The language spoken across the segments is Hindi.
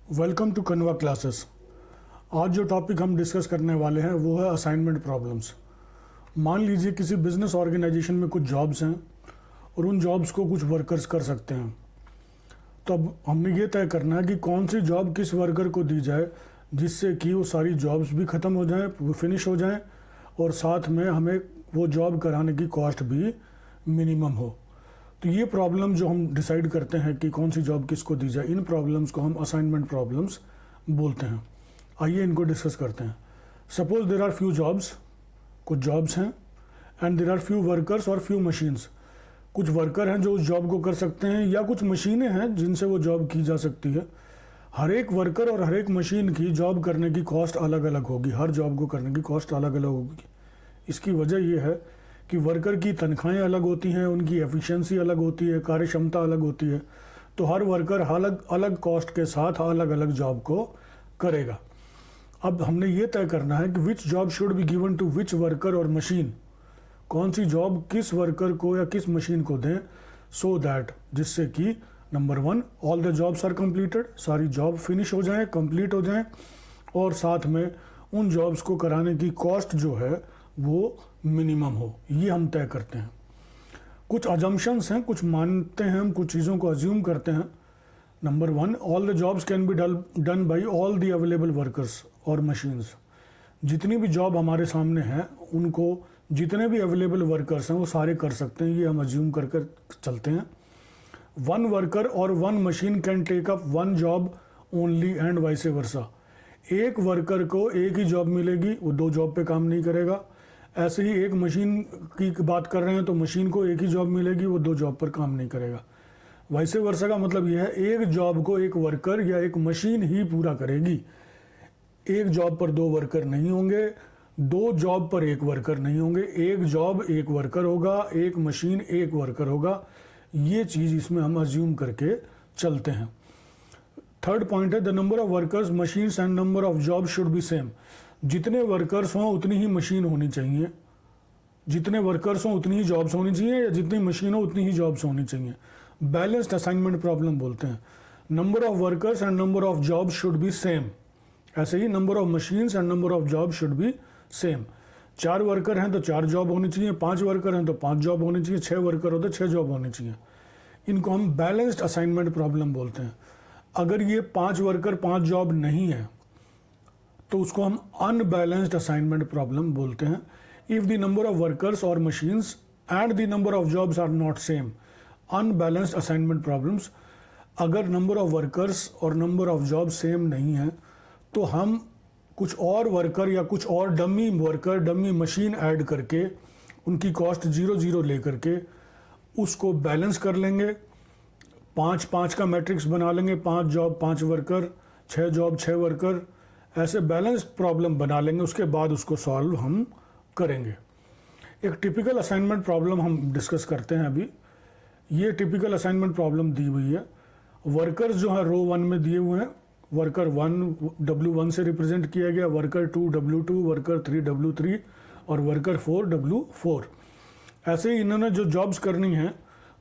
Welcome to Kanva classes. आज जो टॉपिक हम डिस्कस करने वाले हैं वो है असाइनमेंट प्रॉब्लम्स। मान लीजिए किसी बिजनेस ऑर्गेनाइजेशन में कुछ जॉब्स हैं और उन जॉब्स को कुछ वर्कर्स कर सकते हैं। तो अब हमने ये तय करना है कि कौन सी जॉब किस वर्कर को दी जाए जिससे कि वो सारी जॉब्स भी ख़त्म हो जाएं, वो फिनिश हो जाएं और साथ में हमें वो जॉब कराने की कॉस्ट भी मिनिमम हो। तो ये प्रॉब्लम जो हम डिसाइड करते हैं कि कौन सी जॉब किसको दी जाए, इन प्रॉब्लम्स को हम असाइनमेंट प्रॉब्लम्स बोलते हैं। आइए इनको डिस्कस करते हैं। Suppose there are few jobs, कुछ जॉब्स हैं, and there are few workers और फ्यू मशीन्स। कुछ वर्कर हैं जो उस जॉब को कर सकते हैं या कुछ मशीनें हैं जिनसे वो जॉब की जा सकती है। हर एक वर्कर और हर एक मशीन की जॉब करने की कॉस्ट अलग अलग होगी, हर जॉब को करने की कॉस्ट अलग अलग होगी। इसकी वजह यह है कि वर्कर की तनख्वाहें अलग होती हैं, उनकी एफिशिएंसी अलग होती है, कार्य क्षमता अलग होती है। तो हर वर्कर अलग अलग कॉस्ट के साथ अलग अलग जॉब को करेगा। अब हमने ये तय करना है कि which job should be given to which worker और मशीन, कौन सी जॉब किस वर्कर को या किस मशीन को दें, सो दैट जिससे कि number 1 all the jobs are completed, सारी जॉब फिनिश हो जाएं, कंप्लीट हो जाएं, और साथ में उन जॉब्स को कराने की कॉस्ट जो है वो मिनिमम हो। ये हम तय करते हैं। कुछ अजम्पशंस हैं, कुछ मानते हैं हम, कुछ चीज़ों को अज्यूम करते हैं। Number 1 all the jobs can be done by all the available workers और मशीन्स। जितनी भी जॉब हमारे सामने है उनको जितने भी अवेलेबल वर्कर्स हैं वो सारे कर सकते हैं, ये हम अज्यूम कर चलते हैं। 1 वर्कर और 1 machine can take up 1 job only and vice versa. एक वर्कर को एक ही जॉब मिलेगी, वो 2 जॉब पे काम नहीं करेगा। ऐसे ही एक मशीन की बात कर रहे हैं तो मशीन को एक ही जॉब मिलेगी, वो 2 जॉब पर काम नहीं करेगा। वैसे वर्षा का मतलब यह है एक जॉब को एक वर्कर या एक मशीन ही पूरा करेगी। एक जॉब पर 2 वर्कर नहीं होंगे, 2 जॉब पर 1 वर्कर नहीं होंगे। एक जॉब 1 वर्कर होगा, एक मशीन 1 वर्कर होगा। ये चीज़ इसमें हम अज्यूम करके चलते हैं। थर्ड पॉइंट है the number of workers machines and number of job should be same. जितने वर्कर्स हों उतनी ही मशीन होनी चाहिए, जितने वर्कर्स हों उतनी ही जॉब्स होनी चाहिए, या जितनी मशीन हो उतनी ही जॉब्स होनी चाहिए। बैलेंस्ड असाइनमेंट प्रॉब्लम बोलते हैं। Number of workers and number of jobs should be same. ऐसे ही number of machines and number of job should be same. 4 worker हैं तो 4 जॉब होनी चाहिए, 5 वर्कर हैं तो 5 जॉब होनी चाहिए, 6 वर्कर हो तो 6 जॉब होनी चाहिए। इनको हम बैलेंस्ड असाइनमेंट प्रॉब्लम बोलते हैं। अगर ये 5 वर्कर 5 जॉब नहीं है तो उसको हम अनबैलेंस्ड असाइनमेंट प्रॉब्लम बोलते हैं। If the number of workers और machines and the number of jobs are not same, unbalanced assignment problems. अगर नंबर ऑफ वर्कर्स और नंबर ऑफ जॉब सेम नहीं है तो हम कुछ और वर्कर या कुछ और dummy worker dummy machine add करके उनकी कॉस्ट 0-0 लेकर के उसको बैलेंस कर लेंगे। 5-5 का मैट्रिक्स बना लेंगे, 5 जॉब 5 वर्कर, 6 जॉब 6 वर्कर, ऐसे बैलेंस प्रॉब्लम बना लेंगे। उसके बाद उसको सॉल्व हम करेंगे। एक टिपिकल असाइनमेंट प्रॉब्लम हम डिस्कस करते हैं अभी। ये टिपिकल असाइनमेंट प्रॉब्लम दी हुई है। वर्कर्स जो है रो 1 में दिए हुए हैं। वर्कर 1 W1 से रिप्रेजेंट किया गया, वर्कर 2 W2, वर्कर 3 W3 और वर्कर 4 W4। ऐसे ही इन्होंने जो जॉब्स करनी हैं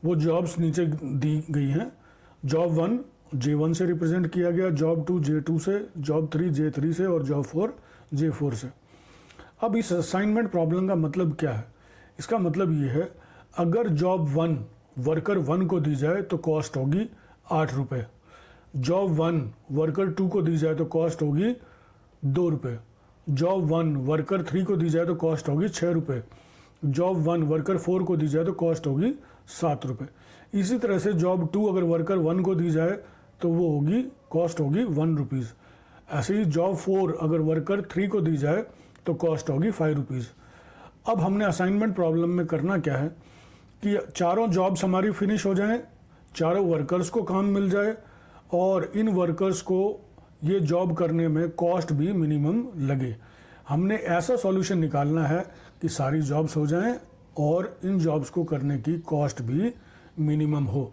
वो जॉब्स नीचे दी गई हैं। जॉब 1 J1 से रिप्रेजेंट किया गया, जॉब 2 J2 से, जॉब 3 J3 से और जॉब 4 J4 से। अब इस असाइनमेंट प्रॉब्लम का मतलब क्या है? इसका मतलब ये है अगर जॉब 1 वर्कर 1 को दी जाए तो कॉस्ट होगी 8 रुपये। जॉब 1 वर्कर 2 को दी जाए तो कॉस्ट होगी 2 रुपये। जॉब 1 वर्कर 3 को दी जाए तो कॉस्ट होगी 6 रुपये। जॉब 1 वर्कर 4 को दी जाए तो कॉस्ट होगी 7 रुपये। इसी तरह से जॉब 2 अगर वर्कर 1 को दी जाए तो वो होगी कॉस्ट होगी 1 रुपीज़। ऐसे ही जॉब 4 अगर वर्कर 3 को दी जाए तो कॉस्ट होगी 5 रुपीज़। अब हमने असाइनमेंट प्रॉब्लम में करना क्या है कि चारों जॉब्स हमारी फिनिश हो जाएं, चारों वर्कर्स को काम मिल जाए और इन वर्कर्स को ये जॉब करने में कॉस्ट भी मिनिमम लगे। हमने ऐसा सॉल्यूशन निकालना है कि सारी जॉब्स हो जाएं और इन जॉब्स को करने की कॉस्ट भी मिनिमम हो।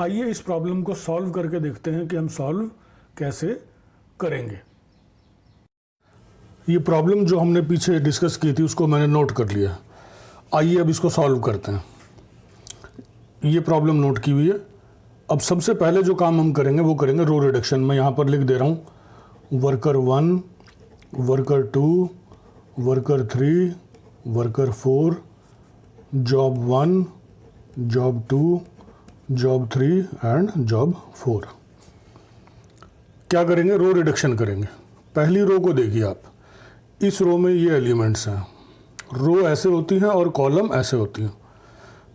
आइए इस प्रॉब्लम को सॉल्व करके देखते हैं कि हम सॉल्व कैसे करेंगे। ये प्रॉब्लम जो हमने पीछे डिस्कस की थी उसको मैंने नोट कर लिया। आइए अब इसको सॉल्व करते हैं। ये प्रॉब्लम नोट की हुई है। अब सबसे पहले जो काम हम करेंगे वो करेंगे रो रिडक्शन। मैं यहाँ पर लिख दे रहा हूँ worker 1, worker 2, worker 3, worker 4, job 1, job 2, job 3 and job 4। क्या करेंगे? रो रिडक्शन करेंगे। पहली रो को देखिए आप, इस रो में ये एलिमेंट्स हैं, रो ऐसे होती हैं और कॉलम ऐसे होती हैं।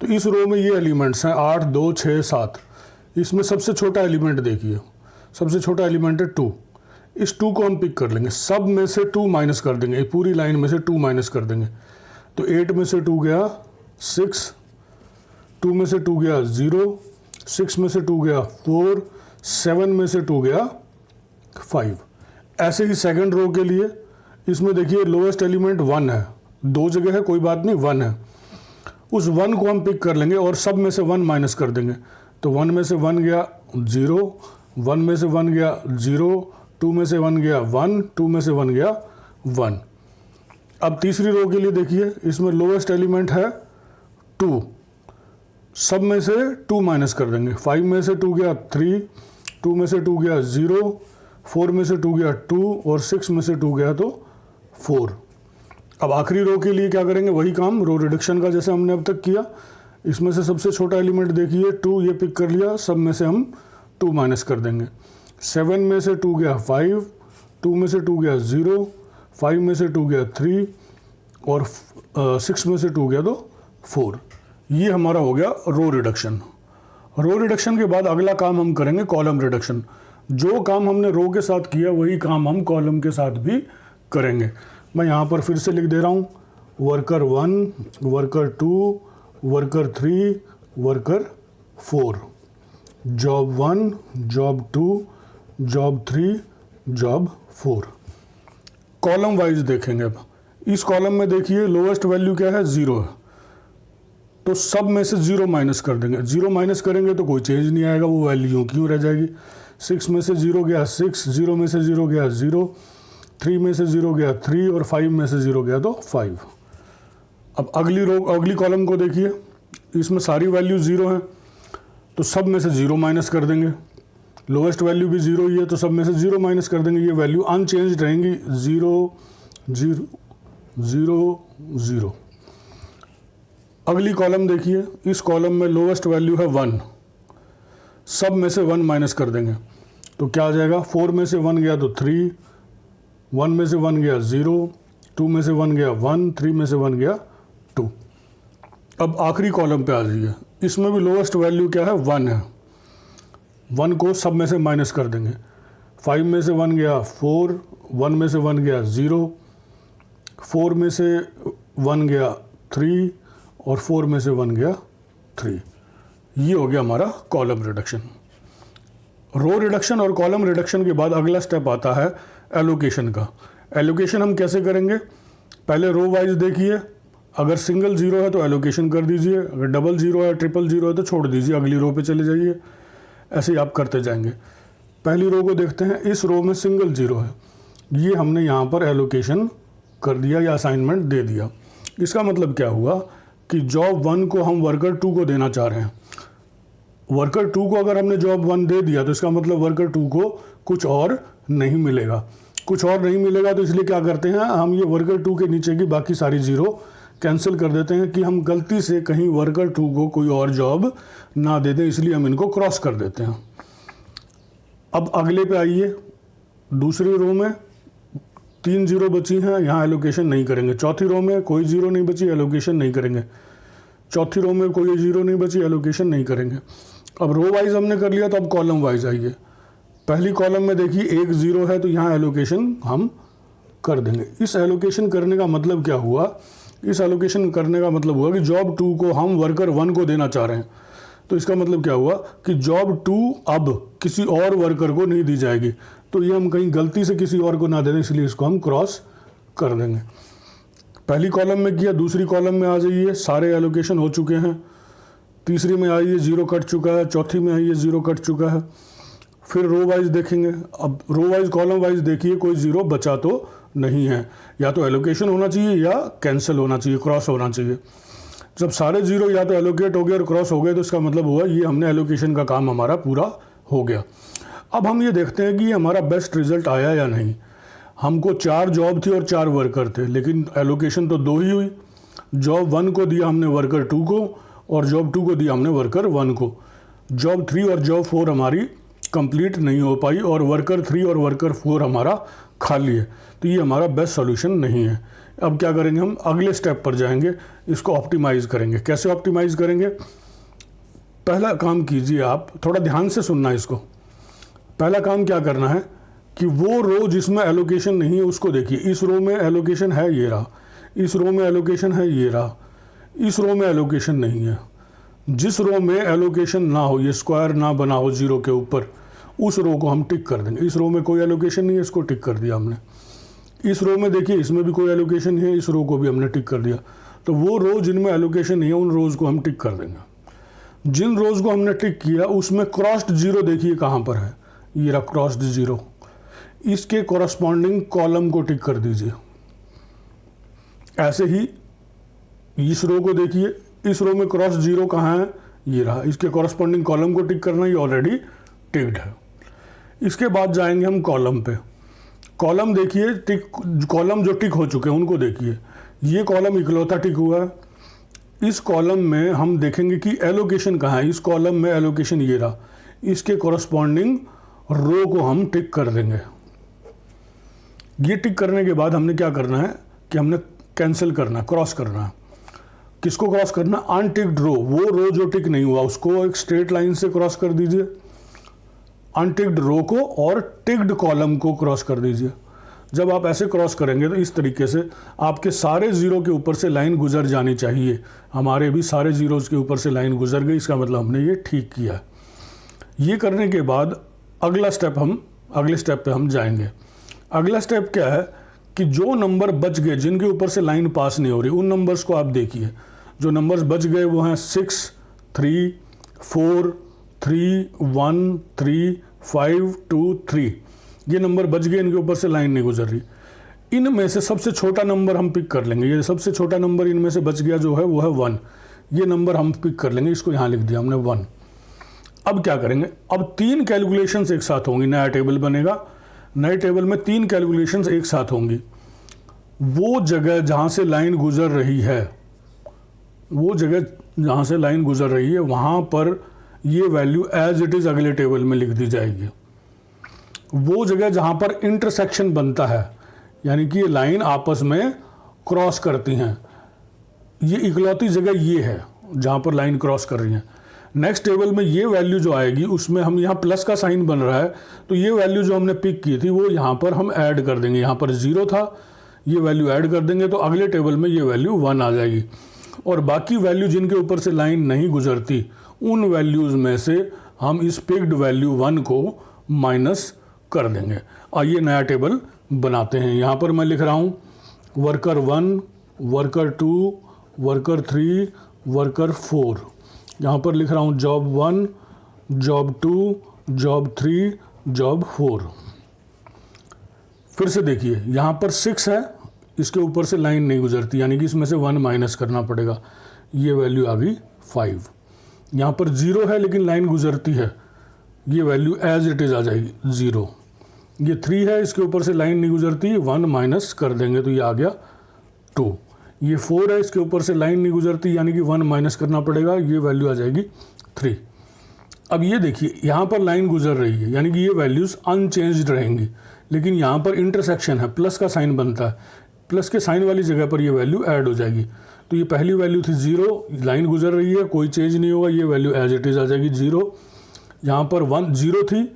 तो इस रो में ये एलिमेंट्स हैं 8, 2, 6, 7। इसमें सबसे छोटा एलिमेंट देखिए, सबसे छोटा एलिमेंट है 2। इस 2 को हम पिक कर लेंगे, सब में से 2 माइनस कर देंगे, पूरी लाइन में से 2 माइनस कर देंगे। तो 8 में से 2 गया 6, 2 में से 2 गया 0, 6 में से 2 गया 4, 7 में से 2 गया 5। ऐसे ही सेकंड रो के लिए इसमें देखिए लोएस्ट एलिमेंट 1 है, 2 जगह है कोई बात नहीं, 1 है। उस 1 को हम पिक कर लेंगे और सब में से 1 माइनस कर देंगे। तो 1 में से 1 गया 0, 1 में से 1 गया 0, 2 में से 1 गया 1, 2 में से 1 गया 1। अब तीसरी रो के लिए देखिए, इसमें लोएस्ट एलिमेंट है 2, सब में से 2 माइनस कर देंगे। 5 में से 2 गया 3, 2 में से 2 गया 0, 4 में से 2 गया 2 और 6 में से 2 गया तो 4। अब आखिरी रो के लिए क्या करेंगे? वही काम रो रिडक्शन का जैसे हमने अब तक किया। इसमें से सबसे छोटा एलिमेंट देखिए 2, ये पिक कर लिया, सब में से हम 2 माइनस कर देंगे। 7 में से 2 गया 5, 2 में से 2 गया 0, 5 में से 2 गया 3 और 6 में से 2 गया तो 4। ये हमारा हो गया रो रिडक्शन। रो रिडक्शन के बाद अगला काम हम करेंगे कॉलम रिडक्शन। जो काम हमने रो के साथ किया वही काम हम कॉलम के साथ भी करेंगे। मैं यहाँ पर फिर से लिख दे रहा हूँ worker 1, worker 2, worker 3, worker 4, job 1, job 2, job 3, job 4। Column wise देखेंगे। अब इस कॉलम में देखिए लोएस्ट वैल्यू क्या है? 0 है। तो सब में से 0 माइनस कर देंगे। 0 माइनस करेंगे तो कोई चेंज नहीं आएगा, वो वैल्यू क्यों रह जाएगी। 6 में से 0 गया 6, 0 में से 0 गया 0, 3 में से 0 गया 3 और 5 में से 0 गया तो 5। अब अगली कॉलम को देखिए, इसमें सारी वैल्यू 0 हैं, तो सब में से 0 माइनस कर देंगे। लोएस्ट वैल्यू भी 0 ही है, तो सब में से 0 माइनस कर देंगे। ये वैल्यू अनचेंज रहेंगी, 0, 0, 0, 0। अगली कॉलम देखिए, इस कॉलम में लोएस्ट वैल्यू है 1, सब में से 1 माइनस कर देंगे। तो क्या आ जाएगा? 4 में से 1 गया तो 3, 1 में से 1 गया 0, 2 में से 1 गया 1, 3 में से 1 गया 2। अब आखिरी कॉलम पे आ जाइए, इसमें भी लोएस्ट वैल्यू क्या है? 1 है। 1 को सब में से माइनस कर देंगे। 5 में से 1 गया 4, 1 में से 1 गया 0, 4 में से 1 गया 3 और 4 में से 1 गया 3। ये हो गया हमारा कॉलम रिडक्शन। रो रिडक्शन और कॉलम रिडक्शन के बाद अगला स्टेप आता है एलोकेशन का। एलोकेशन हम कैसे करेंगे? पहले रो वाइज देखिए, अगर सिंगल 0 है तो एलोकेशन कर दीजिए, अगर डबल 0 है, ट्रिपल 0 है तो छोड़ दीजिए, अगली रो पे चले जाइए। ऐसे ही आप करते जाएंगे। पहली रो को देखते हैं, इस रो में सिंगल 0 है, ये हमने यहाँ पर एलोकेशन कर दिया या असाइनमेंट दे दिया। इसका मतलब क्या हुआ कि जॉब 1 को हम वर्कर 2 को देना चाह रहे हैं। वर्कर 2 को अगर हमने जॉब 1 दे दिया तो इसका मतलब वर्कर 2 को कुछ और नहीं मिलेगा। कुछ और नहीं मिलेगा तो इसलिए क्या करते हैं, हम ये वर्कर 2 के नीचे की बाकी सारी 0 कैंसिल कर देते हैं कि हम गलती से कहीं वर्कर 2 को कोई और जॉब ना दे दें, इसलिए हम इनको क्रॉस कर देते हैं। अब अगले पे आइए, दूसरी रो में 3 0 बची हैं, यहाँ एलोकेशन नहीं करेंगे। चौथी रो में कोई 0 नहीं बची, एलोकेशन नहीं करेंगे। चौथी रो में कोई 0 नहीं बची, एलोकेशन नहीं करेंगे। अब रो वाइज हमने कर लिया, तो अब कॉलम वाइज आइए। पहली कॉलम में देखिए 1 0 है, तो यहाँ एलोकेशन हम कर देंगे। इस एलोकेशन करने का मतलब क्या हुआ? इस एलोकेशन करने का मतलब हुआ कि जॉब 2 को हम वर्कर 1 को देना चाह रहे हैं। तो इसका मतलब क्या हुआ कि जॉब 2 अब किसी और वर्कर को नहीं दी जाएगी। तो ये हम कहीं गलती से किसी और को ना दे दें, इसलिए इसको हम क्रॉस कर देंगे। पहली कॉलम में किया, दूसरी कॉलम में आ जाइए, सारे एलोकेशन हो चुके हैं। तीसरी में आइए 0 कट चुका है, चौथी में आइए 0 कट चुका है। फिर रो वाइज देखेंगे। अब रो वाइज कॉलम वाइज देखिए, कोई 0 बचा तो नहीं है, या तो एलोकेशन होना चाहिए या कैंसिल होना चाहिए, क्रॉस होना चाहिए। जब सारे जीरो या तो एलोकेट हो गए और क्रॉस हो गए तो इसका मतलब हुआ ये हमने एलोकेशन का काम हमारा पूरा हो गया। अब हम ये देखते हैं कि ये हमारा बेस्ट रिजल्ट आया या नहीं। हमको 4 जॉब थी और 4 वर्कर थे, लेकिन एलोकेशन तो 2 ही हुई। जॉब 1 को दिया हमने वर्कर 2 को, और जॉब 2 को दिया हमने वर्कर 1 को। जॉब 3 और जॉब 4 हमारी कंप्लीट नहीं हो पाई और वर्कर 3 और वर्कर 4 हमारा खाली है, तो ये हमारा बेस्ट सॉल्यूशन नहीं है। अब क्या करेंगे, हम अगले स्टेप पर जाएंगे, इसको ऑप्टिमाइज़ करेंगे। कैसे ऑप्टिमाइज़ करेंगे? पहला काम कीजिए, आप थोड़ा ध्यान से सुनना इसको। पहला काम क्या करना है कि वो रो जिसमें एलोकेशन नहीं है उसको देखिए। इस रो में एलोकेशन है, ये रहा। इस रो में एलोकेशन है, ये रहा। इस रो में एलोकेशन नहीं है। जिस रो में एलोकेशन ना हो, ये स्क्वायर ना बना हो जीरो के ऊपर, उस रो को हम टिक कर देंगे। इस रो में कोई एलोकेशन नहीं है, इसको टिक कर दिया हमने। इस रो में देखिए, इसमें भी कोई एलोकेशन नहीं है, इस रो को भी हमने टिक कर दिया। तो वो रो जिनमें एलोकेशन नहीं है उन रोज़ को हम टिक कर देंगे। जिन रोज़ को हमने टिक किया उसमें क्रॉस्ड जीरो देखिए कहाँ पर है, ये रहा क्रॉस्ड जीरो। इसके कॉरस्पॉन्डिंग कॉलम को टिक कर दीजिए। ऐसे ही इस रो को देखिए, इस रो में क्रॉस जीरो कहाँ है, ये रहा। इसके कॉरस्पॉन्डिंग कॉलम को टिक करना, ये ऑलरेडी टिक्ड है। इसके बाद जाएंगे हम कॉलम पे। कॉलम देखिए, टिक कॉलम जो टिक हो चुके हैं उनको देखिए। ये कॉलम इकलौता टिक हुआ है। इस कॉलम में हम देखेंगे कि एलोकेशन कहाँ है। इस कॉलम में एलोकेशन ये रहा। इसके कॉरस्पॉन्डिंग रो को हम टिक कर देंगे। ये टिक करने के बाद हमने क्या करना है कि हमने कैंसिल करना है, क्रॉस करना है। किसको क्रॉस करना? अनटिक्ड रो। वो रो जो टिक नहीं हुआ उसको एक स्ट्रेट लाइन से क्रॉस कर दीजिए। अनटिक्ड रो को और टिक्ड कॉलम को क्रॉस कर दीजिए। जब आप ऐसे क्रॉस करेंगे तो इस तरीके से आपके सारे जीरो के ऊपर से लाइन गुजर जानी चाहिए। हमारे भी सारे जीरोज़ के ऊपर से लाइन गुजर गई, इसका मतलब हमने ये ठीक किया। ये करने के बाद अगले स्टेप पे हम जाएंगे। अगला स्टेप क्या है कि जो नंबर बच गए जिनके ऊपर से लाइन पास नहीं हो रही, उन नंबर्स को आप देखिए। जो नंबर्स बच गए वो हैं 6, 3, 4, 3, 1, 3, 5, 2, 3। ये नंबर बच गए, इनके ऊपर से लाइन नहीं गुजर रही। इनमें से सबसे छोटा नंबर हम पिक कर लेंगे। ये सबसे छोटा नंबर इनमें से बच गया जो है वो है 1। ये नंबर हम पिक कर लेंगे, इसको यहाँ लिख दिया हमने 1। अब क्या करेंगे? अब 3 कैलकुलेशंस एक साथ होंगी, नया टेबल बनेगा। नए टेबल में 3 कैलकुलेशंस एक साथ होंगी। वो जगह जहाँ से लाइन गुजर रही है, वहाँ पर ये वैल्यू एज इट इज़ अगले टेबल में लिख दी जाएगी। वो जगह जहाँ पर इंटरसेक्शन बनता है, यानी कि ये लाइन आपस में क्रॉस करती हैं, ये इकलौती जगह ये है जहाँ पर लाइन क्रॉस कर रही है। नेक्स्ट टेबल में ये वैल्यू जो आएगी उसमें हम यहाँ प्लस का साइन बन रहा है, तो ये वैल्यू जो हमने पिक की थी वो यहाँ पर हम ऐड कर देंगे। यहाँ पर 0 था, ये वैल्यू ऐड कर देंगे तो अगले टेबल में ये वैल्यू 1 आ जाएगी। और बाकी वैल्यू जिनके ऊपर से लाइन नहीं गुजरती उन वैल्यूज़ में से हम इस पिक्ड वैल्यू 1 को माइनस कर देंगे। आइए नया टेबल बनाते हैं। यहाँ पर मैं लिख रहा हूँ वर्कर 1, वर्कर 2, वर्कर 3, वर्कर 4। यहाँ पर लिख रहा हूँ जॉब 1, जॉब 2, जॉब 3, जॉब 4। फिर से देखिए, यहाँ पर 6 है, इसके ऊपर से लाइन नहीं गुजरती, यानी कि इसमें से 1 माइनस करना पड़ेगा। ये वैल्यू आ गई 5। यहाँ पर 0 है लेकिन लाइन गुजरती है, ये वैल्यू एज इट इज़ आ जाएगी 0। ये 3 है, इसके ऊपर से लाइन नहीं गुजरती, 1 माइनस कर देंगे तो ये आ गया 2। ये 4 है, इसके ऊपर से लाइन नहीं गुजरती, यानी कि 1 माइनस करना पड़ेगा, ये वैल्यू आ जाएगी 3। अब ये देखिए, यहाँ पर लाइन गुजर रही है, यानी कि ये वैल्यूज़ अनचेंज्ड रहेंगी, लेकिन यहाँ पर इंटरसेक्शन है, प्लस का साइन बनता है, प्लस के साइन वाली जगह पर ये वैल्यू ऐड हो जाएगी। तो ये पहली वैल्यू थी 0, लाइन गुजर रही है, कोई चेंज नहीं होगा, ये वैल्यू एज इट इज़ आ जाएगी 0। यहाँ पर 0 थी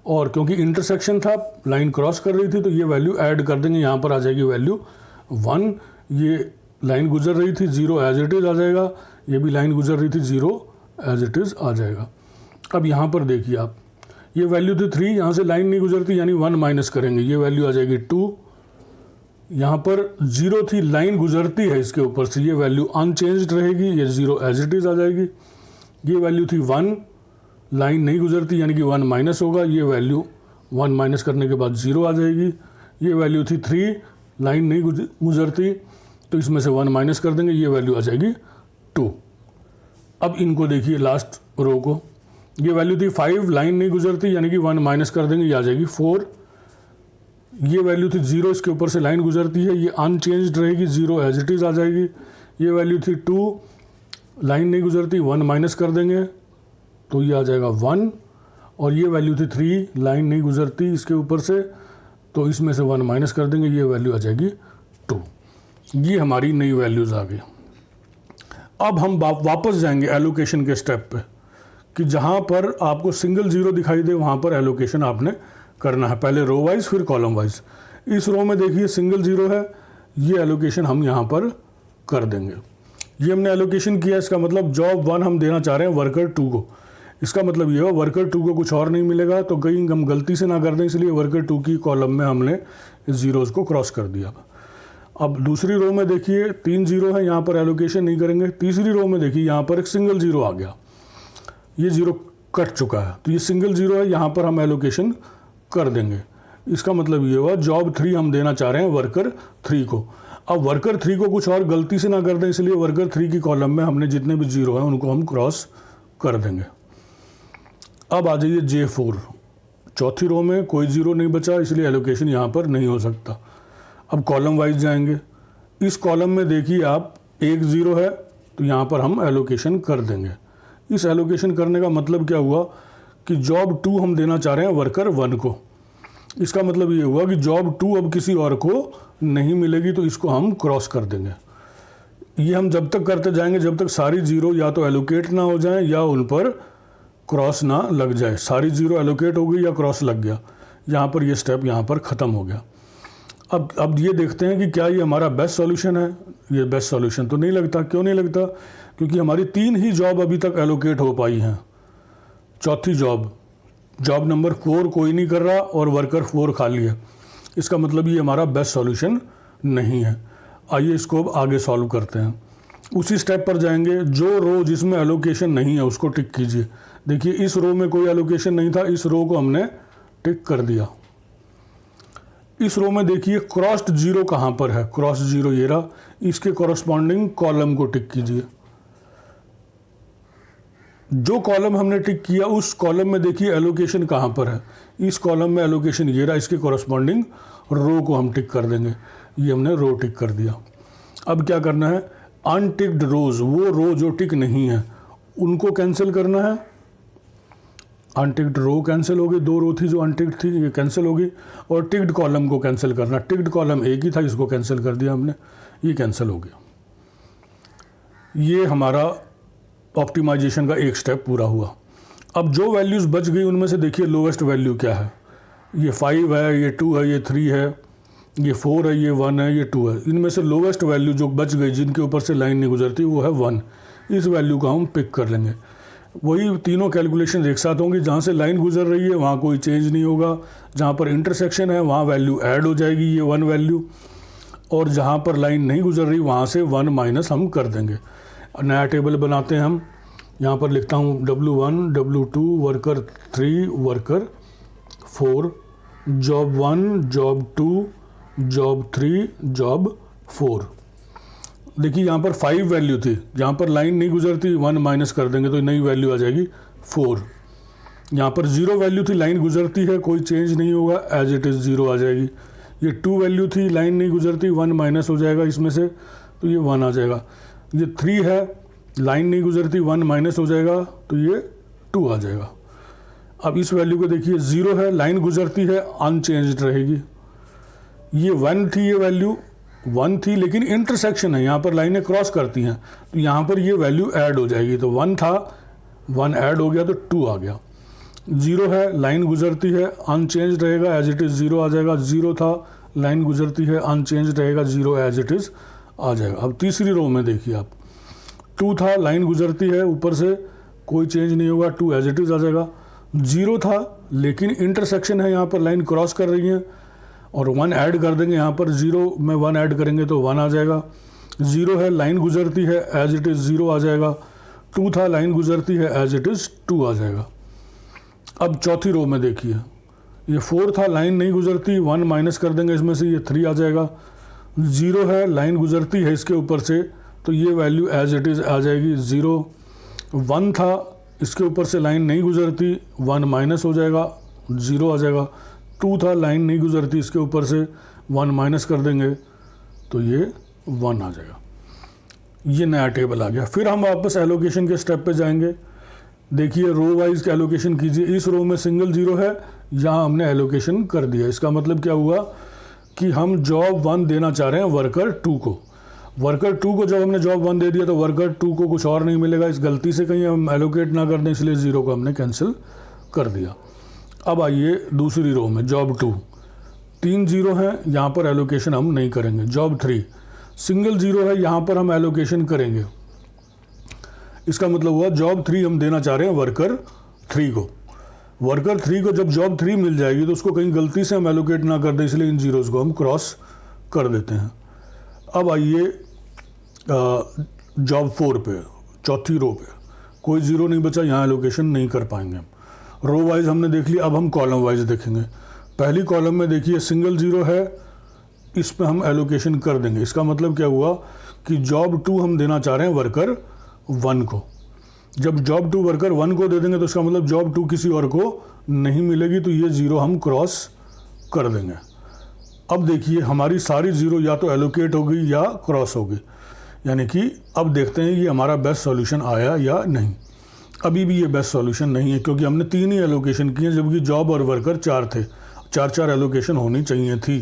और क्योंकि इंटरसेक्शन था, लाइन क्रॉस कर रही थी, तो ये वैल्यू ऐड कर देंगे, यहाँ पर आ जाएगी वैल्यू 1। ये लाइन गुजर रही थी 0 एज इट इज़ आ जाएगा, ये भी लाइन गुजर रही थी 0 एज इट इज़ आ जाएगा। अब यहाँ पर देखिए आप, ये वैल्यू थी 3, यहाँ से लाइन नहीं गुजरती, यानी 1 माइनस करेंगे, ये वैल्यू आ जाएगी 2। यहाँ पर 0 थी, लाइन गुजरती है इसके ऊपर से, ये वैल्यू अनचेंज्ड रहेगी, ये 0 एज इट इज़ आ जाएगी। ये वैल्यू थी 1, लाइन नहीं गुजरती, यानी कि 1 माइनस होगा, ये वैल्यू 1 माइनस करने के बाद 0 आ जाएगी। ये वैल्यू थी 3, लाइन नहीं गुजरती, तो इसमें से 1 माइनस कर देंगे, ये वैल्यू आ जाएगी 2। अब इनको देखिए लास्ट रो को, ये वैल्यू थी 5, लाइन नहीं गुजरती यानी कि 1 माइनस कर देंगे, ये आ जाएगी 4। ये वैल्यू थी 0, इसके ऊपर से लाइन गुजरती है, ये अनचेंज्ड रहेगी, 0 एज इट इज़ आ जाएगी। ये वैल्यू थी 2, लाइन नहीं गुजरती, 1 माइनस कर देंगे तो ये आ जाएगा 1। और ये वैल्यू थी 3, लाइन नहीं गुजरती इसके ऊपर से, तो इसमें से 1 माइनस कर देंगे, ये वैल्यू आ जाएगी 2। ये हमारी नई वैल्यूज़ आ गई। अब हम वापस जाएंगे एलोकेशन के स्टेप पे कि जहाँ पर आपको सिंगल जीरो दिखाई दे वहाँ पर एलोकेशन आपने करना है, पहले रो वाइज फिर कॉलम वाइज। इस रो में देखिए सिंगल जीरो है, ये एलोकेशन हम यहाँ पर कर देंगे। ये हमने एलोकेशन किया, इसका मतलब जॉब 1 हम देना चाह रहे हैं वर्कर 2 को। इसका मतलब ये हो वर्कर 2 को कुछ और नहीं मिलेगा, तो कहीं हम गलती से ना कर दें, इसलिए वर्कर 2 की कॉलम में हमने इस जीरोज़ को क्रॉस कर दिया। अब दूसरी रो में देखिए 3 जीरो है, यहाँ पर एलोकेशन नहीं करेंगे। तीसरी रो में देखिए यहाँ पर एक सिंगल जीरो आ गया, ये जीरो कट चुका है, तो ये सिंगल जीरो है, यहाँ पर हम एलोकेशन कर देंगे। इसका मतलब ये हुआ जॉब 3 हम देना चाह रहे हैं वर्कर 3 को। अब वर्कर 3 को कुछ और गलती से ना कर दें, इसलिए वर्कर 3 की कॉलम में हमने जितने भी जीरो हैं उनको हम क्रॉस कर देंगे। अब आ जाइए J4, चौथी रो में कोई जीरो नहीं बचा, इसलिए एलोकेशन यहाँ पर नहीं हो सकता। अब कॉलम वाइज जाएंगे, इस कॉलम में देखिए आप एक ज़ीरो है, तो यहाँ पर हम एलोकेशन कर देंगे। इस एलोकेशन करने का मतलब क्या हुआ कि जॉब 2 हम देना चाह रहे हैं वर्कर 1 को। इसका मतलब ये हुआ कि जॉब 2 अब किसी और को नहीं मिलेगी, तो इसको हम क्रॉस कर देंगे। ये हम जब तक करते जाएंगे जब तक सारी जीरो या तो एलोकेट ना हो जाए या उन पर क्रॉस ना लग जाए। सारी जीरो एलोकेट हो गई या क्रॉस लग गया, यहाँ पर ये स्टेप यहाँ पर ख़त्म हो गया। अब ये देखते हैं कि क्या ये हमारा बेस्ट सॉल्यूशन है। ये बेस्ट सॉल्यूशन तो नहीं लगता। क्यों नहीं लगता? क्योंकि हमारी 3 ही जॉब अभी तक एलोकेट हो पाई हैं। चौथी जॉब नंबर 4 कोई नहीं कर रहा और वर्कर 4 खाली है। इसका मतलब ये हमारा बेस्ट सॉल्यूशन नहीं है। आइए इसको अब आगे सॉल्व करते हैं। उसी स्टेप पर जाएंगे, जो रो जिसमें एलोकेशन नहीं है उसको टिक कीजिए। देखिए इस रो में कोई एलोकेशन नहीं था, इस रो को हमने टिक कर दिया। इस रो में देखिए क्रॉस्ड जीरो कहाँ पर है, क्रॉस जीरो ये रहा, इसके कॉरस्पॉन्डिंग कॉलम को टिक कीजिए। जो कॉलम हमने टिक किया उस कॉलम में देखिए एलोकेशन कहाँ पर है, इस कॉलम में एलोकेशन ये रहा, इसके कॉरस्पॉन्डिंग रो को हम टिक कर देंगे। ये हमने रो टिक कर दिया। अब क्या करना है, अनटिक्ड रोज, वो रो जो टिक नहीं है उनको कैंसिल करना है। अनटिक्ड रो कैंसिल हो गई, 2 रो थी जो अनटिक्ड थी, ये कैंसिल हो गई। और टिक्ड कॉलम को कैंसिल करना, टिक्ड कॉलम एक ही था, इसको कैंसिल कर दिया हमने, ये कैंसिल हो गया। ये हमारा ऑप्टिमाइजेशन का एक स्टेप पूरा हुआ। अब जो वैल्यूज़ बच गई उनमें से देखिए लोवेस्ट वैल्यू क्या है। ये 5 है, ये 2 है, ये 3 है, ये 4 है, ये 1 है, ये 2 है। इनमें से लोवेस्ट वैल्यू जो बच गई जिनके ऊपर से लाइन नहीं गुजरती वो है 1। इस वैल्यू को हम पिक कर लेंगे। वही तीनों कैलकुलेशन एक साथ होंगी। जहाँ से लाइन गुजर रही है वहाँ कोई चेंज नहीं होगा, जहाँ पर इंटरसेक्शन है वहाँ वैल्यू ऐड हो जाएगी, ये 1 वैल्यू, और जहाँ पर लाइन नहीं गुजर रही वहाँ से 1 माइनस हम कर देंगे। नया टेबल बनाते हैं हम। यहाँ पर लिखता हूँ W1, W2, worker 3, worker 4, job 1, job 2, job 3, job 4। देखिए यहाँ पर 5 वैल्यू थी, यहाँ पर लाइन नहीं गुजरती, 1 माइनस कर देंगे तो नई वैल्यू आ जाएगी 4। यहाँ पर 0 वैल्यू थी, लाइन गुजरती है, कोई चेंज नहीं होगा, एज इट इज़ 0 आ जाएगी। ये 2 वैल्यू थी, लाइन नहीं गुजरती, 1 माइनस हो जाएगा इसमें से, तो ये 1 आ जाएगा। ये 3 है, लाइन नहीं गुजरती, 1 माइनस हो जाएगा, तो ये 2 आ जाएगा। अब इस वैल्यू को देखिए 0 है, लाइन गुजरती है, अनचेंज्ड रहेगी। ये 1 थी, ये वैल्यू 1 थी, लेकिन इंटरसेक्शन है, यहाँ पर लाइनें क्रॉस करती हैं, तो यहाँ पर ये वैल्यू ऐड हो जाएगी। तो 1 था, 1 ऐड हो गया तो 2 आ गया। 0 है, लाइन गुजरती है, अनचेंज रहेगा, एज इट इज़ 0 आ जाएगा। 0 था, लाइन गुजरती है, अनचेंज रहेगा, 0 एज इट इज़ आ जाएगा। अब तीसरी रो में देखिए आप, 2 था, लाइन गुजरती है, ऊपर से कोई चेंज नहीं होगा, 2 एज इट इज़ आ जाएगा। 0 था, लेकिन इंटरसेक्शन है, यहाँ पर लाइन क्रॉस कर रही है, और 1 ऐड कर देंगे, यहाँ पर 0 में 1 ऐड करेंगे तो 1 आ जाएगा। 0 है, लाइन गुजरती है, एज इट इज़ 0 आ जाएगा। 2 था, लाइन गुजरती है, एज इट इज़ 2 आ जाएगा। अब चौथी रो में देखिए, ये 4 था, लाइन नहीं गुजरती, 1 माइनस कर देंगे इसमें से, ये 3 आ जाएगा। 0 है, लाइन गुजरती है, इसके ऊपर से तो ये वैल्यू एज इट इज़ आ जाएगी 0। 1 था, इसके ऊपर से लाइन नहीं गुजरती, 1 माइनस हो जाएगा, 0 आ जाएगा। 2 था, लाइन नहीं गुजरती, इसके ऊपर से 1 माइनस कर देंगे तो ये 1 आ जाएगा। ये नया टेबल आ गया। फिर हम वापस एलोकेशन के स्टेप पे जाएंगे। देखिए रो वाइज एलोकेशन कीजिए। इस रो में सिंगल 0 है, यहाँ हमने एलोकेशन कर दिया। इसका मतलब क्या हुआ कि हम जॉब 1 देना चाह रहे हैं वर्कर 2 को। वर्कर 2 को जब हमने जॉब 1 दे दिया तो वर्कर 2 को कुछ और नहीं मिलेगा। इस गलती से कहीं हम एलोकेट ना कर दें, इसलिए 0 को हमने कैंसिल कर दिया। अब आइए दूसरी रो में, जॉब 2 3 0 हैं, यहाँ पर एलोकेशन हम नहीं करेंगे। जॉब 3 सिंगल 0 है, यहाँ पर हम एलोकेशन करेंगे। इसका मतलब हुआ जॉब 3 हम देना चाह रहे हैं वर्कर 3 को। वर्कर 3 को जब जॉब 3 मिल जाएगी तो उसको कहीं गलती से हम एलोकेट ना कर दें, इसलिए इन जीरोज़ को हम क्रॉस कर देते हैं। अब आइए जॉब 4 पे, चौथी रो पे कोई 0 नहीं बचा, यहाँ एलोकेशन नहीं कर पाएंगे हम। रो वाइज हमने देख लिया, अब हम कॉलम वाइज देखेंगे। पहली कॉलम में देखिए सिंगल 0 है, इस पे हम एलोकेशन कर देंगे। इसका मतलब क्या हुआ कि जॉब 2 हम देना चाह रहे हैं वर्कर 1 को। जब जॉब 2 वर्कर 1 को दे देंगे तो इसका मतलब जॉब 2 किसी और को नहीं मिलेगी, तो ये 0 हम क्रॉस कर देंगे। अब देखिए हमारी सारी 0 या तो एलोकेट हो गई या क्रॉस हो गई, यानी कि अब देखते हैं ये हमारा बेस्ट सॉल्यूशन आया या नहीं। अभी भी ये बेस्ट सॉल्यूशन नहीं है, क्योंकि हमने 3 ही एलोकेशन किए, जबकि जॉब और वर्कर 4 थे। 4 एलोकेशन होनी चाहिए थी,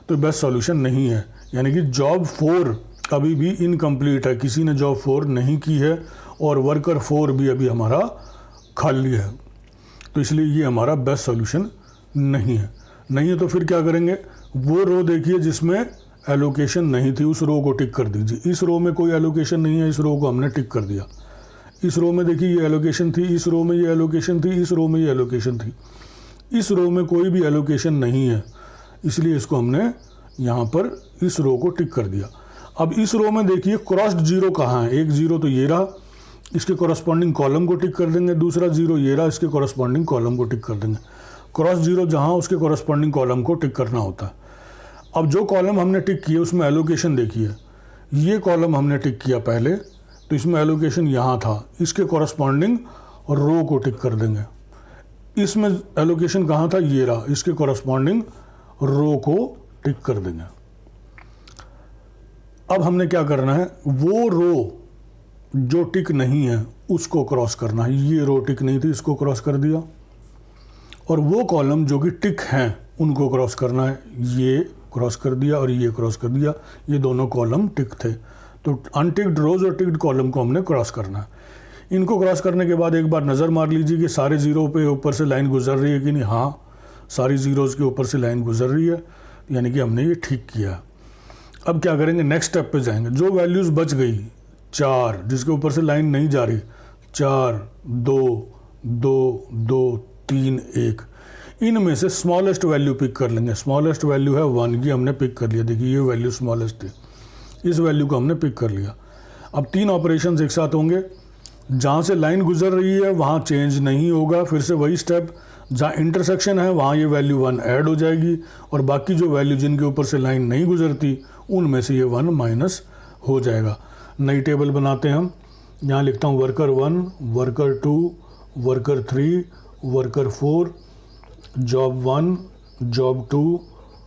तो बेस्ट सॉल्यूशन नहीं है। यानी कि जॉब 4 अभी भी इनकम्प्लीट है, किसी ने जॉब 4 नहीं की है, और वर्कर 4 भी अभी हमारा खाली है, तो इसलिए ये हमारा बेस्ट सॉल्यूशन नहीं है। नहीं है तो फिर क्या करेंगे, वो रो देखिए जिसमें एलोकेशन नहीं थी, उस रो को टिक कर दीजिए। इस रो में कोई एलोकेशन नहीं है, इस रो को हमने टिक कर दिया। इस रो में देखिए ये एलोकेशन थी, इस रो में ये एलोकेशन थी, इस रो में ये एलोकेशन थी। इस रो में कोई भी एलोकेशन नहीं है, इसलिए इसको हमने यहाँ पर इस रो को टिक कर दिया। अब इस रो में देखिए क्रॉस्ड 0 कहाँ है। एक 0 तो ये रहा, इसके कॉरस्पॉन्डिंग कॉलम को टिक कर देंगे। दूसरा 0 ये रहा, इसके कॉरस्पॉन्डिंग कॉलम को टिक कर देंगे। क्रॉस 0 जहाँ उसके कॉरस्पॉन्डिंग कॉलम को टिक करना होता है। अब जो कॉलम हमने टिक किया उसमें एलोकेशन देखिए, ये कॉलम हमने टिक किया पहले, तो इसमें एलोकेशन यहाँ था, इसके कॉरस्पॉन्डिंग रो को टिक कर देंगे। इसमें एलोकेशन कहाँ था, ये रहा, इसके कॉरस्पॉन्डिंग रो को टिक कर देंगे। अब हमने क्या करना है, वो रो जो टिक नहीं है उसको क्रॉस करना है। ये रो टिक नहीं थी, इसको क्रॉस कर दिया, और वो कॉलम जो कि टिक हैं उनको क्रॉस करना है। ये क्रॉस कर दिया और ये क्रॉस कर दिया, ये दोनों कॉलम टिक थे। तो अनटिक्ड रोज और टिक्ड कॉलम को हमने क्रॉस करना है। इनको क्रॉस करने के बाद एक बार नज़र मार लीजिए कि सारे 0 पे ऊपर से लाइन गुजर रही है कि नहीं। हाँ, सारी 0s के ऊपर से लाइन गुजर रही है, यानी कि हमने ये ठीक किया। अब क्या करेंगे, नेक्स्ट स्टेप पे जाएंगे। जो वैल्यूज़ बच गई 4, जिसके ऊपर से लाइन नहीं जा रही, 4 2 2 2 3 1, इनमें से स्मॉलेस्ट वैल्यू पिक कर लेंगे। स्मॉलेस्ट वैल्यू है 1, ये हमने पिक कर लिया। देखिए ये वैल्यू स्मॉलेस्ट थी, इस वैल्यू को हमने पिक कर लिया। अब 3 ऑपरेशंस एक साथ होंगे। जहाँ से लाइन गुजर रही है वहाँ चेंज नहीं होगा, फिर से वही स्टेप। जहाँ इंटरसेक्शन है वहाँ ये वैल्यू 1 ऐड हो जाएगी, और बाकी जो वैल्यू जिनके ऊपर से लाइन नहीं गुजरती उनमें से ये 1 माइनस हो जाएगा। नई टेबल बनाते हैं हम। यहाँ लिखता हूँ worker 1, worker 2, worker 3, worker 4, job 1, job 2,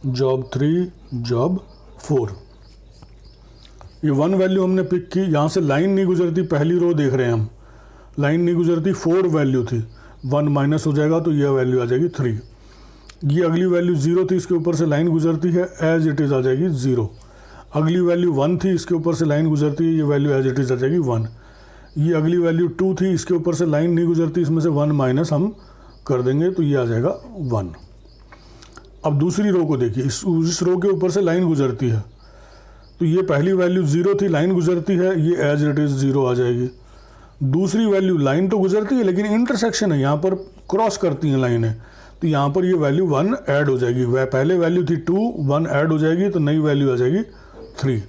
job 3, job 4। ये 1 वैल्यू हमने पिक की, यहाँ से लाइन नहीं गुजरती, पहली रो देख रहे हैं हम, लाइन नहीं गुजरती, 4 वैल्यू थी, 1 माइनस हो जाएगा तो यह वैल्यू आ जाएगी 3। ये अगली वैल्यू 0 थी, इसके ऊपर से लाइन गुजरती है, एज इट इज़ आ जाएगी 0। अगली वैल्यू 1 थी, इसके ऊपर से लाइन गुजरती है, ये वैल्यू एज इट इज़ आ जाएगी 1। ये अगली वैल्यू 2 थी, इसके ऊपर से लाइन नहीं गुजरती, इसमें से 1 माइनस हम कर देंगे तो ये आ जाएगा 1। अब दूसरी रो को देखिए, इस रो के ऊपर से लाइन गुजरती है, तो ये पहली वैल्यू 0 थी, लाइन गुजरती है, ये एज इट इज़ 0 आ जाएगी। दूसरी वैल्यू लाइन तो गुजरती है लेकिन इंटरसेक्शन है, यहाँ पर क्रॉस करती हैं लाइनें, तो यहाँ पर ये वैल्यू 1 ऐड हो जाएगी। वह पहले वैल्यू थी 2, 1 ऐड हो जाएगी तो नई वैल्यू आ जाएगी 3।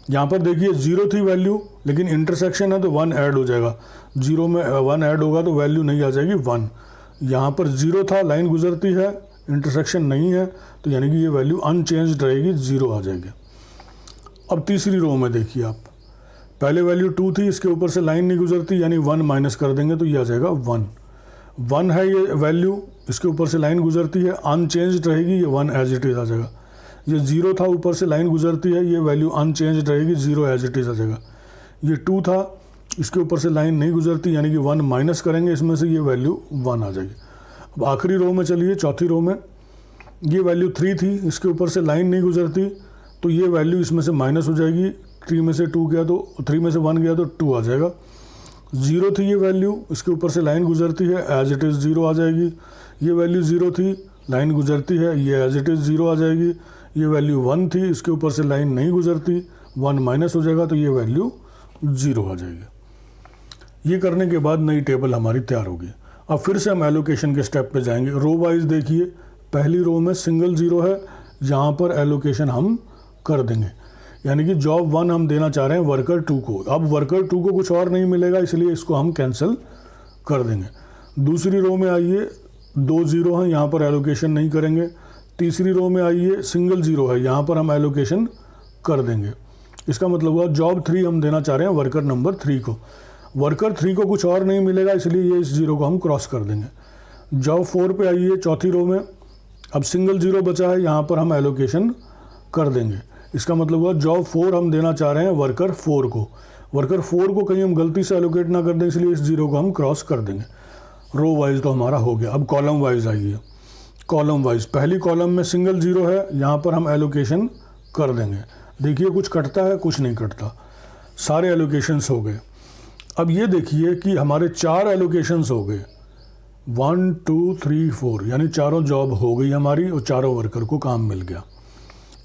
यहाँ पर देखिए 0 थी वैल्यू, लेकिन इंटरसेक्शन है तो 1 ऐड हो जाएगा। 0 में 1 ऐड होगा तो वैल्यू नहीं आ जाएगी 1। यहाँ पर 0 था, लाइन गुजरती है, इंटरसेक्शन नहीं है, तो यानी कि ये वैल्यू अनचेंज्ड रहेगी, 0 आ जाएगी। अब तीसरी रो में देखिए आप, पहले वैल्यू 2 थी, इसके ऊपर से लाइन नहीं गुजरती, यानी 1 माइनस कर देंगे तो ये आ जाएगा 1। 1 है ये वैल्यू, इसके ऊपर से लाइन गुजरती है, अनचेंज्ड रहेगी, ये 1 एज इट इज़ आ जाएगा। ये 0 था, ऊपर से लाइन गुजरती है, ये वैल्यू अनचेंज्ड रहेगी, 0 एज इट इज़ आ जाएगा। ये 2 था, इसके ऊपर से लाइन नहीं गुजरती, यानी कि 1 माइनस करेंगे इसमें से, ये वैल्यू 1 आ जाएगी। अब आखिरी रो में चलिए, चौथी रो में ये वैल्यू 3 थी, इसके ऊपर से लाइन नहीं गुजरती, तो ये वैल्यू इसमें से माइनस हो जाएगी। 3 में से 2 गया तो 3 में से 1 गया तो 2 आ जाएगा। 0 थी ये वैल्यू, इसके ऊपर से लाइन गुजरती है, एज इट इज़ 0 आ जाएगी। ये वैल्यू 0 थी, लाइन गुजरती है, ये एज इट इज़ 0 आ जाएगी। ये वैल्यू 1 थी, इसके ऊपर से लाइन नहीं गुजरती, 1 माइनस हो जाएगा, तो ये वैल्यू 0 आ जाएगी। ये करने के बाद नई टेबल हमारी तैयार होगी। अब फिर से हम एलोकेशन के स्टेप पे जाएंगे। रो वाइज देखिए, पहली रो में सिंगल 0 है, यहाँ पर एलोकेशन हम कर देंगे, यानी कि जॉब 1 हम देना चाह रहे हैं वर्कर 2 को। अब वर्कर 2 को कुछ और नहीं मिलेगा, इसलिए इसको हम कैंसिल कर देंगे। दूसरी रो में आइए, 2 0 हैं, यहाँ पर एलोकेशन नहीं करेंगे। तीसरी रो में आइए, सिंगल 0 है, यहाँ पर हम एलोकेशन कर देंगे। इसका मतलब हुआ जॉब 3 हम देना चाह रहे हैं वर्कर नंबर 3 को। वर्कर 3 को कुछ और नहीं मिलेगा, इसलिए ये इस 0 को हम क्रॉस कर देंगे। जॉब 4 पे आइए, चौथी रो में, अब सिंगल 0 बचा है, यहाँ पर हम एलोकेशन कर देंगे। इसका मतलब हुआ जॉब 4 हम देना चाह रहे हैं वर्कर 4 को। वर्कर 4 को कहीं हम गलती से एलोकेट ना कर दें, इसलिए इस 0 को हम क्रॉस कर देंगे। रो वाइज तो हमारा हो गया। अब कॉलम वाइज आइए। कॉलम वाइज पहली कॉलम में सिंगल 0 है, यहाँ पर हम एलोकेशन कर देंगे। देखिए कुछ कटता है, कुछ नहीं कटता, सारे एलोकेशंस हो गए। अब ये देखिए कि हमारे 4 एलोकेशंस हो गए, 1 2 3 4, यानी चारों जॉब हो गई हमारी और चारों वर्कर को काम मिल गया।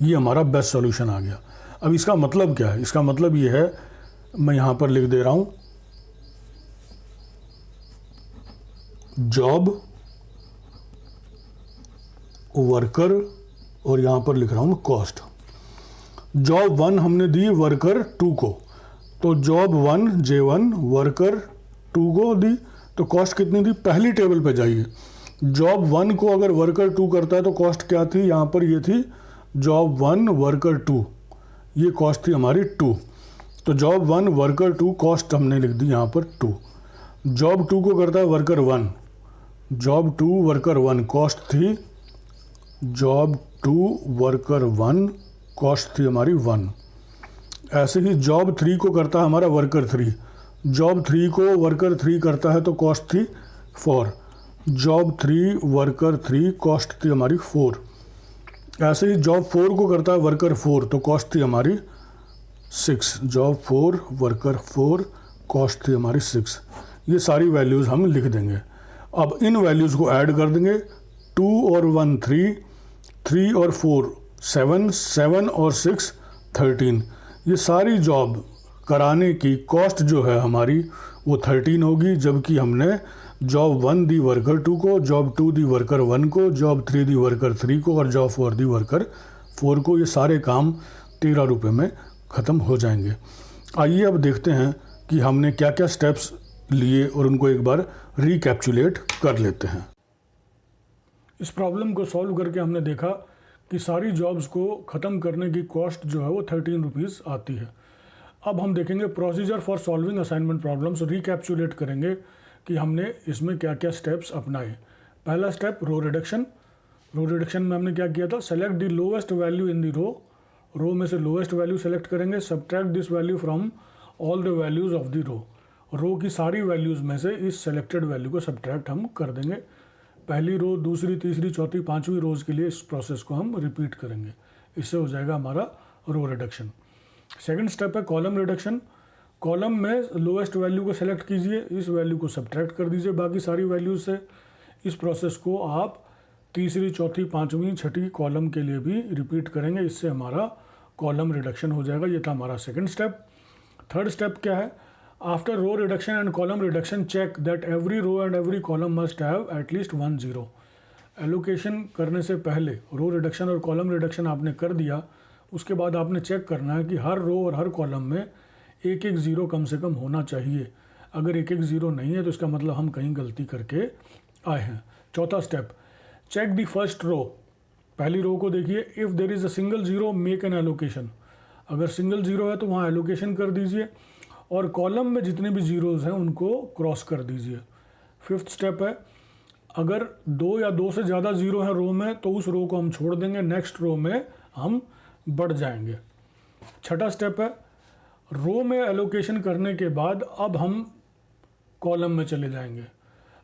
ये हमारा बेस्ट सॉल्यूशन आ गया। अब इसका मतलब क्या है? इसका मतलब ये है, मैं यहाँ पर लिख दे रहा हूँ जॉब वर्कर, और यहाँ पर लिख रहा हूँ कॉस्ट। जॉब 1 हमने दी वर्कर 2 को, तो जॉब 1 J1 वर्कर 2 को दी, तो कॉस्ट कितनी थी? पहली टेबल पे जाइए। जॉब 1 को अगर वर्कर 2 करता है तो कॉस्ट क्या थी? यहाँ पर ये थी जॉब 1 वर्कर 2, ये कॉस्ट थी हमारी 2। तो जॉब 1 वर्कर 2 कॉस्ट हमने लिख दी यहाँ पर 2। जॉब 2 को करता है वर्कर 1, जॉब 2 वर्कर 1 कॉस्ट थी, जॉब 2 वर्कर 1 कॉस्ट थी हमारी 1। ऐसे ही जॉब 3 को करता है हमारा वर्कर 3, जॉब 3 को वर्कर 3 करता है तो कॉस्ट थी 4। जॉब 3 वर्कर 3 कॉस्ट थी हमारी 4। ऐसे ही जॉब 4 को करता है वर्कर 4, तो कॉस्ट थी हमारी 6। जॉब 4 वर्कर 4 कॉस्ट थी हमारी 6। ये सारी वैल्यूज़ हम लिख देंगे। अब इन वैल्यूज़ को ऐड कर देंगे। 2 और 1 3, 3 और 4 7, 7 और 6 13। ये सारी जॉब कराने की कॉस्ट जो है हमारी वो 13 होगी, जबकि हमने जॉब 1 दी वर्कर 2 को, जॉब 2 दी वर्कर 1 को, जॉब 3 दी वर्कर 3 को और जॉब 4 दी वर्कर 4 को। ये सारे काम 13 रुपये में ख़त्म हो जाएंगे। आइए अब देखते हैं कि हमने क्या क्या स्टेप्स लिए और उनको एक बार रिकैप्चुलेट कर लेते हैं। इस प्रॉब्लम को सॉल्व करके हमने देखा कि सारी जॉब्स को ख़त्म करने की कॉस्ट जो है वो 13 रुपीज़ आती है। अब हम देखेंगे procedure for solving assignment problems. Recapitulate करेंगे कि हमने इसमें क्या क्या स्टेप्स अपनाए। पहला step row reduction. Row reduction में हमने क्या किया था? Select the lowest value in the row. Row में से लोवेस्ट वैल्यू सेलेक्ट करेंगे। Subtract this value from all the values of the row. Row की सारी वैल्यूज़ में से इस सेलेक्टेड वैल्यू को सब्ट्रैक्ट हम कर देंगे। पहली रो, दूसरी, तीसरी, चौथी, पांचवी रोज़ के लिए इस प्रोसेस को हम रिपीट करेंगे। इससे हो जाएगा हमारा रो रिडक्शन। सेकंड स्टेप है कॉलम रिडक्शन। कॉलम में लोएस्ट वैल्यू को सेलेक्ट कीजिए, इस वैल्यू को सब्ट्रैक्ट कर दीजिए बाकी सारी वैल्यूज से। इस प्रोसेस को आप तीसरी, चौथी, पांचवी, छठी कॉलम के लिए भी रिपीट करेंगे। इससे हमारा कॉलम रिडक्शन हो जाएगा। ये था हमारा सेकंड स्टेप। थर्ड स्टेप क्या है? After row reduction and column reduction check that every row and every column must have at least 1 0। Allocation करने से पहले रो रिडक्शन और कॉलम रिडक्शन आपने कर दिया, उसके बाद आपने चेक करना है कि हर रो और हर कॉलम में एक एक ज़ीरो कम से कम होना चाहिए। अगर एक एक ज़ीरो नहीं है तो इसका मतलब हम कहीं गलती करके आए हैं। चौथा step, check the first row. पहली रो को देखिए, if there is a single zero make an allocation. अगर सिंगल ज़ीरो है तो वहाँ एलोकेशन कर दीजिए। और कॉलम में जितने भी ज़ीरोज़ हैं उनको क्रॉस कर दीजिए। 5th स्टेप है, अगर 2 या 2 से ज़्यादा ज़ीरो हैं रो में तो उस रो को हम छोड़ देंगे, नेक्स्ट रो में हम बढ़ जाएंगे। 6ठा स्टेप है, रो में एलोकेशन करने के बाद अब हम कॉलम में चले जाएंगे।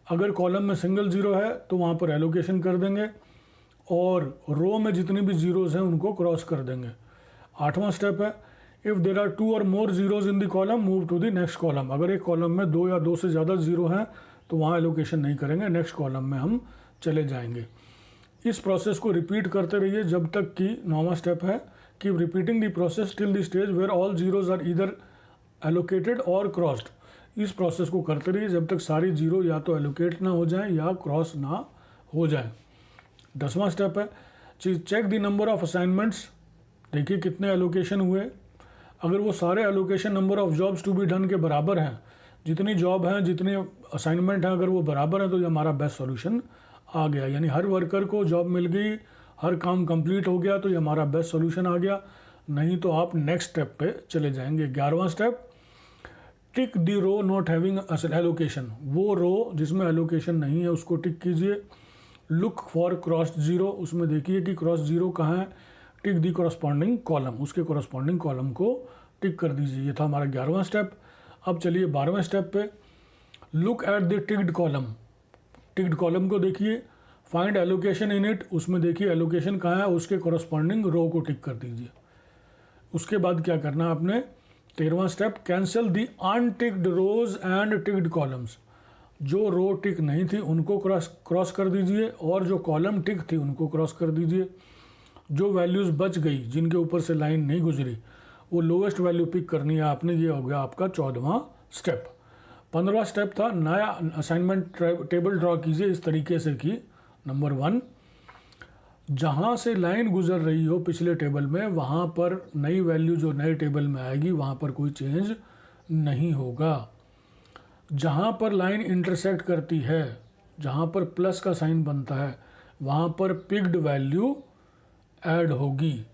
अगर कॉलम में सिंगल ज़ीरो है तो वहाँ पर एलोकेशन कर देंगे और रो में जितनी भी ज़ीरोज़ हैं उनको क्रॉस कर देंगे। 8वां स्टेप है, इफ़ देर आर 2 और more zeros in the column move to the next column. अगर एक कॉलम में 2 या 2 से ज़्यादा ज़ीरो हैं तो वहाँ एलोकेशन नहीं करेंगे, नेक्स्ट कॉलम में हम चले जाएंगे। इस प्रोसेस को रिपीट करते रहिए जब तक कि 9वां स्टेप है कि repeating the process till the stage where all zeros are either allocated और क्रॉस्ड। इस प्रोसेस को करते रहिए जब तक सारी ज़ीरो या तो एलोकेट ना हो जाए या क्रॉस ना हो जाए। 10वां स्टेप है, check the number of assignments. देखिए कितने एलोकेशन हुए। अगर वो सारे allocation number of jobs to be done के बराबर हैं, जितनी जॉब हैं जितने असाइनमेंट हैं अगर वो बराबर हैं तो ये हमारा बेस्ट सॉल्यूशन आ गया। यानी हर वर्कर को जॉब मिल गई, हर काम कंप्लीट हो गया तो ये हमारा बेस्ट सॉल्यूशन आ गया। नहीं तो आप नेक्स्ट स्टेप पे चले जाएंगे। 11वां step, tick the row not having allocation. वो रो जिसमें एलोकेशन नहीं है उसको टिक कीजिए। लुक फॉर क्रॉस्ड ज़ीरो, उसमें देखिए कि क्रॉस ज़ीरो कहाँ है। टिक दी कॉरस्पॉन्डिंग कॉलम, उसके कॉरस्पॉन्डिंग कॉलम को टिक कर दीजिए। ये था हमारा 11वां स्टेप। अब चलिए 12वें स्टेप पे, look at the ticked column. Ticked column को देखिए, फाइंड एलोकेशन इन इट, उसमें देखिए एलोकेशन कहाँ है, उसके कॉरस्पॉन्डिंग रो को टिक कर दीजिए। उसके बाद क्या करना है आपने, 13वां step, cancel the unticked rows and ticked columns. जो रो टिक नहीं थी उनको क्रॉस कर दीजिए और जो कॉलम टिक थी उनको क्रॉस कर दीजिए। जो वैल्यूज़ बच गई जिनके ऊपर से लाइन नहीं गुजरी वो लोवेस्ट वैल्यू पिक करनी है आपने। ये हो गया आपका 14वां स्टेप। 15वां स्टेप था, नया असाइनमेंट टेबल ड्रॉ कीजिए इस तरीके से कि नंबर 1, जहाँ से लाइन गुजर रही हो पिछले टेबल में वहाँ पर नई वैल्यू जो नए टेबल में आएगी वहाँ पर कोई चेंज नहीं होगा। जहाँ पर लाइन इंटरसेक्ट करती है, जहाँ पर प्लस का साइन बनता है वहाँ पर पिक्ड वैल्यू ऐड होगी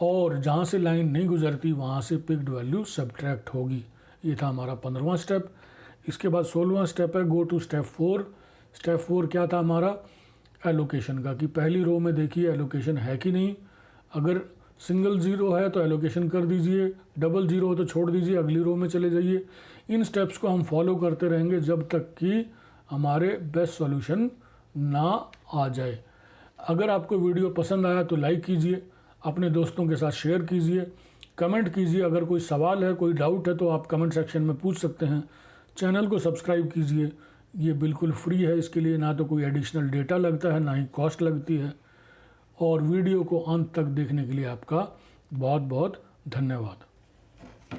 और जहाँ से लाइन नहीं गुजरती वहाँ से पिक्ड वैल्यू सब्ट्रैक्ट होगी। ये था हमारा 15वां स्टेप। इसके बाद 16वां स्टेप है, गो टू स्टेप 4। स्टेप 4 क्या था हमारा, एलोकेशन का, कि पहली रो में देखिए एलोकेशन है कि नहीं। अगर सिंगल ज़ीरो है तो एलोकेशन कर दीजिए, डबल ज़ीरो हो तो छोड़ दीजिए, अगली रो में चले जाइए। इन स्टेप्स को हम फॉलो करते रहेंगे जब तक कि हमारे बेस्ट सॉल्यूशन ना आ जाए। अगर आपको वीडियो पसंद आया तो लाइक कीजिए, अपने दोस्तों के साथ शेयर कीजिए, कमेंट कीजिए। अगर कोई सवाल है, कोई डाउट है तो आप कमेंट सेक्शन में पूछ सकते हैं। चैनल को सब्सक्राइब कीजिए, ये बिल्कुल फ्री है। इसके लिए ना तो कोई एडिशनल डेटा लगता है ना ही कॉस्ट लगती है। और वीडियो को अंत तक देखने के लिए आपका बहुत बहुत धन्यवाद।